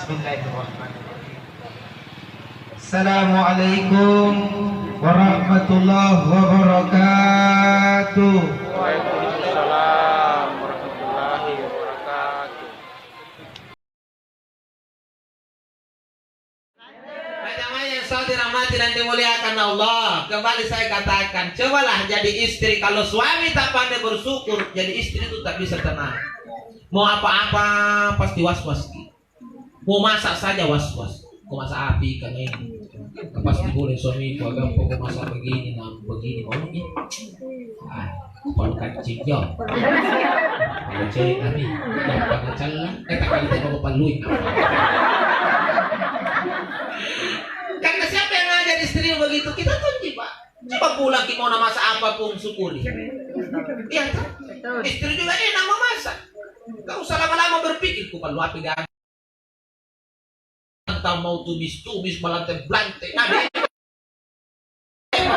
Bismillahirrahmanirrahim. Assalamualaikum warahmatullahi wabarakatuh. Waalaikumsalam warahmatullahi wabarakatuh. Namanya saudara mati dan dimuliakan Allah. Kembali saya katakan, cobalah jadi istri. Kalau suami tak pandai bersyukur, jadi istri itu tak bisa tenang. Mau apa-apa pasti was-was. Mau masak saja was-was. Kau masak api kan ini. Pasti boleh suami kau agak kau masak begini, begini mau ni. Kalau kacil jauh. Kalau cewek kami, tak kacala, tak kali tengok palui. Karena siapa yang ngajar istri begitu, kita tunjuk Pak. Coba pulang kita mau masak apapun syukuri. Iya kan? Istri juga enak memasak. Gak usah lama-lama berpikir, ku perlu api gak. Entah mau tumis-tumis, melantai-belantai. Nah,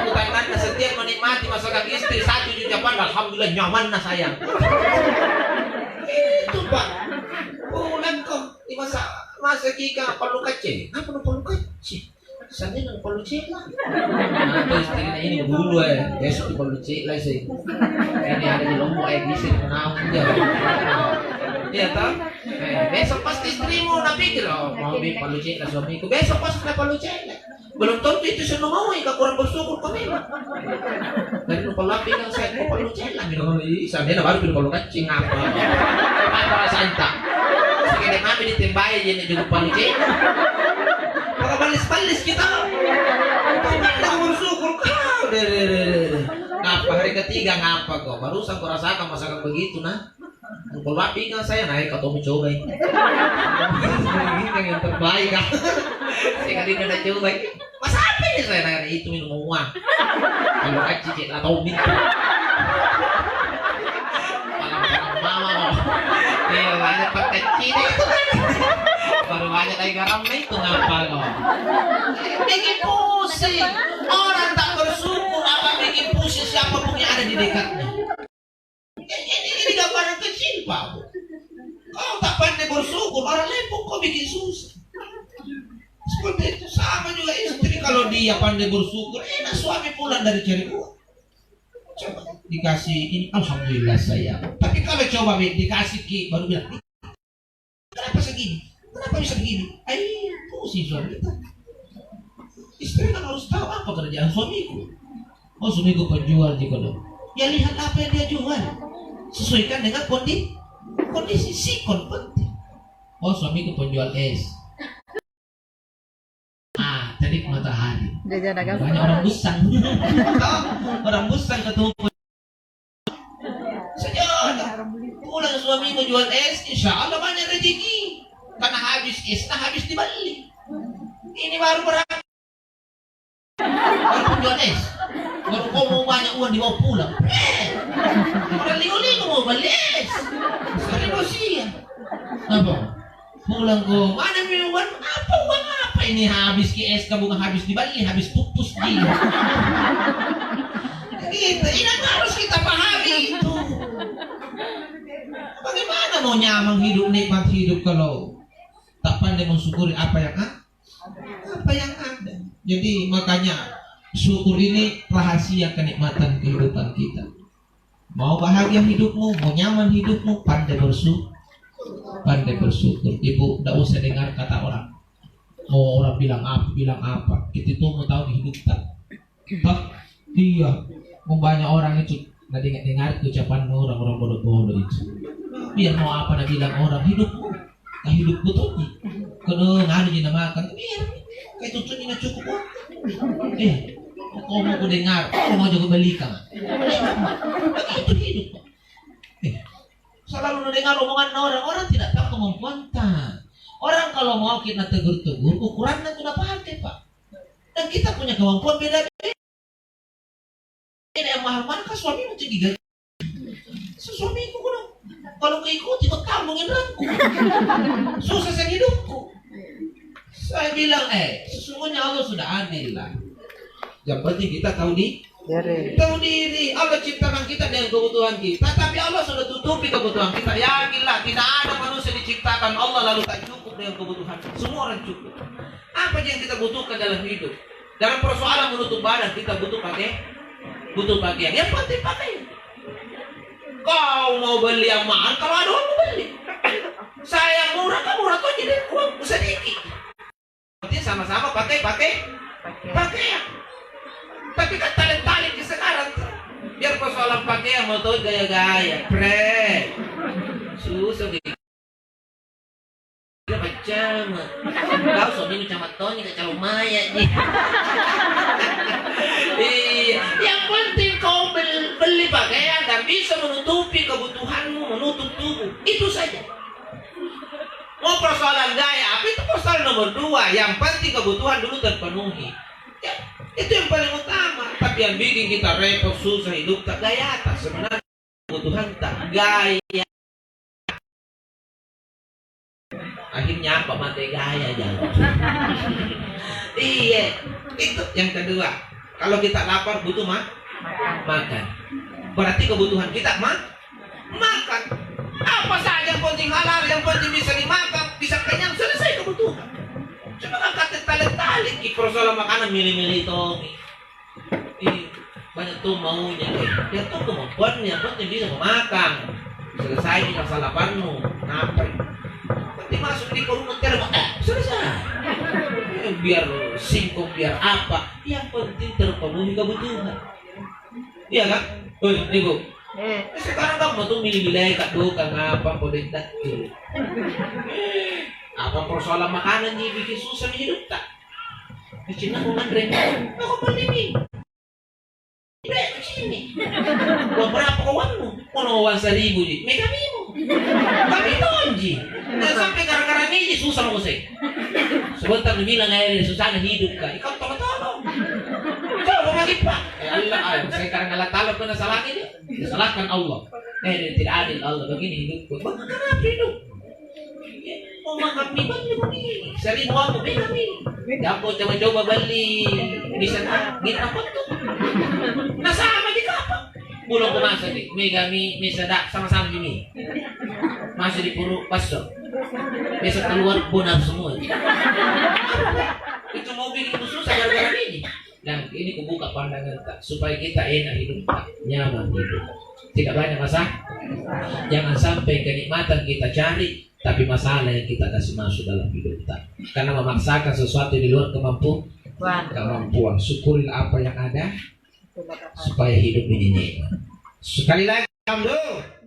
bukan setiap menikmati masakan istri 1 juta alhamdulillah nyaman nah sayang. Itu Pak. Pulang kok masa kika perlu kecil. Apa perlu kecil? Sana nang perlu cila. Nah, istrinya ini dulu besok perlu cila sih. Ini ada di Lombok bisa menang dia. Iya tak? Besok pasti istrimu nak pikir mau perlu cila suamiku. Besok pasti nak perlu cila. Belum tentu itu senang mau ika kurang bersyukur kami. Dan lupa lapis yang saya perlu cila. Minum sana baru perlu kacing apa? Apa rasanya tak? Sekali kami ditembai jadi juga perlu cila. Para balis-balis kita tak bersyukur kau. Ngapa hari ketiga ngapa kau? Barusan kau rasakan masakan begitu nah. Kalau api kan saya naik atau mencoba ini yang terbaik kan. Saya kali ini udah coba mas apa ini saya naik itu minum uang. Kalau kacik atau minum. Malam ya banyak pakai cina itu kan. Baru banyak lagi garamnya itu ngapa kok? Bikin pusing. Orang tak bersyukur apa bikin pusing siapapun yang ada di dekatnya. Ini gambaran kecil Pak. Kau tak pandai bersyukur, orang lain pun kau bikin susah. Seperti itu sama juga istri kalau dia pandai bersyukur, enak suami pulang dari cari uang. Coba dikasih ini, alhamdulillah sayang. Tapi kalau coba dikasih ki baru bilang, kenapa segini? Kenapa bisa begini? Pusing suami kita. Istri kan harus tahu apa kerjaan suamiku. Oh suamiku penjual juga dong. Ya lihat apa yang dia jual. Sesuaikan dengan kondisi sikon penting. Oh suamiku penjual es. Terik matahari. Banyak orang busang. Orang busang ketemu. Sejalan. Pulang suamiku jual es, insya Allah banyak rezeki. Karena habis es, habis dibeli. Ini baru berapa? Baru penjual es. Baru kau mau banyak uang dibawa pulang. Udah lingo-lingo mau beli es. Sekali siang. Apa? Pulang kau, mana minuman? Apa uang apa ini habis ke es, kamu habis dibeli, habis pupus dia. Gitu, ini harus kita pahami itu. Bagaimana mau nyaman hidup, nikmat hidup kalau tak pandai mensyukuri apa yang ada. Jadi makanya syukur ini rahasia kenikmatan kehidupan kita. Mau bahagia hidupmu, mau nyaman hidupmu, pandai bersyukur. Ibu tidak usah dengar kata orang. Mau orang bilang apa. Kita itu mau tahu di hidup tak. Iya. Banyak orang itu nggak dengar ucapan orang bodoh-bodoh itu. Biar mau apa nak bilang orang hidupmu. Nah hidupku tuh ni. Kalau ngadu je nak makan, biar. Kayak tutup ni nak cukup. Kau mau dengar, kau mau juga belikan. Itu hidup. Selalu dengar omongan orang tidak tahu kemampuan tak. Orang kalau mau kita tegur-tegur, ukurannya sudah pakai Pak. Dan kita punya kemampuan beda-beda. Ini yang mahal-mahal kan suami macam gila. Suamiku kan kalau keikuti kau tambungin rangku. Susah saya hidupku. Saya bilang sesungguhnya Allah sudah adil lah. Yang penting kita tahu diri. Allah ciptakan kita dengan kebutuhan kita, tapi Allah sudah tutupi kebutuhan kita. Yakinlah tidak ada manusia diciptakan Allah lalu tak cukup dengan kebutuhan. Semua orang cukup. Apa yang kita butuhkan dalam hidup? Dalam persoalan menutup badan kita butuh pakaian. Yang penting pakaian. Kau mau beli yang mahal, kalau ada uang beli. Saya murah, kamu murah tuh jadi uang sedikit. Berarti sama-sama pakai pakaian. Tapi kan talent di sekarang biar persoalan pakaian mau tahu gaya-gaya, susah gitu. Macam kau suami macam Tony ke calon maya nih. Yang penting kau beli pakaian dan bisa menutupi kebutuhanmu, menutup tubuh. Itu saja. Mau persoalan gaya, apa itu persoalan nomor 2. Yang penting kebutuhan dulu terpenuhi. Ya, itu yang paling utama. Tapi yang bikin kita repot, susah hidup tak gaya tak. Sebenarnya kebutuhan tak gaya. Akhirnya apa mati gaya jalan. Iya, itu yang kedua. Kalau kita lapar butuh makan. Berarti kebutuhan kita makan. Apa saja yang penting halal, yang penting bisa dimakan, bisa kenyang, selesai kebutuhan. Cuma kan kata talent di persoalan makanan milih-milih itu. Banyak tuh maunya. Ya tuh kemampuan yang penting bisa memakan. Selesai masalah laparmu. Kenapa? Penting masuk di kolom selesai. Biar singkong, biar apa. Yang penting terpenuhi kebutuhan. Iya kan? Nih Bu. Sekarang kamu tuh milih-milih kat bukan apa politik tuh. Apa persoalan makanan nih bikin susah hidup tak? Cina aku ngandreng, aku beli nih. Sini. Kau berapa kawanmu? Kau uang 1.000 ji. Megamimu. Kami tonji. Dan sampai gara-gara ini susah aku sih. Sebentar bilang aja susah hidup kan. Kau tolong. Coba bagi Pak. Ya Allah, saya karena Allah Taala pernah salah ini. Salahkan Allah. Tidak adil Allah begini hidupku. Kenapa hidup? Mau makan mie begini. 1.000 aku beli. Aku coba beli. Bisa kita apa tuh? Nah sama di kapal. Pulang ke masa nih. Megami, mesada sama-sama gini. Masih di puru pasok. Besok keluar bonar semua. Itu mau bikin susah gara-gara ini. Dan ini kubuka pandangan tak supaya kita enak hidup tak nyaman hidup. Tidak banyak masalah. Jangan sampai kenikmatan kita cari, tapi masalah yang kita kasih masuk dalam hidup tak. Karena memaksakan sesuatu di luar kemampuan. Syukurilah apa yang ada supaya hidup ini nikmat. Sekali lagi, alhamdulillah.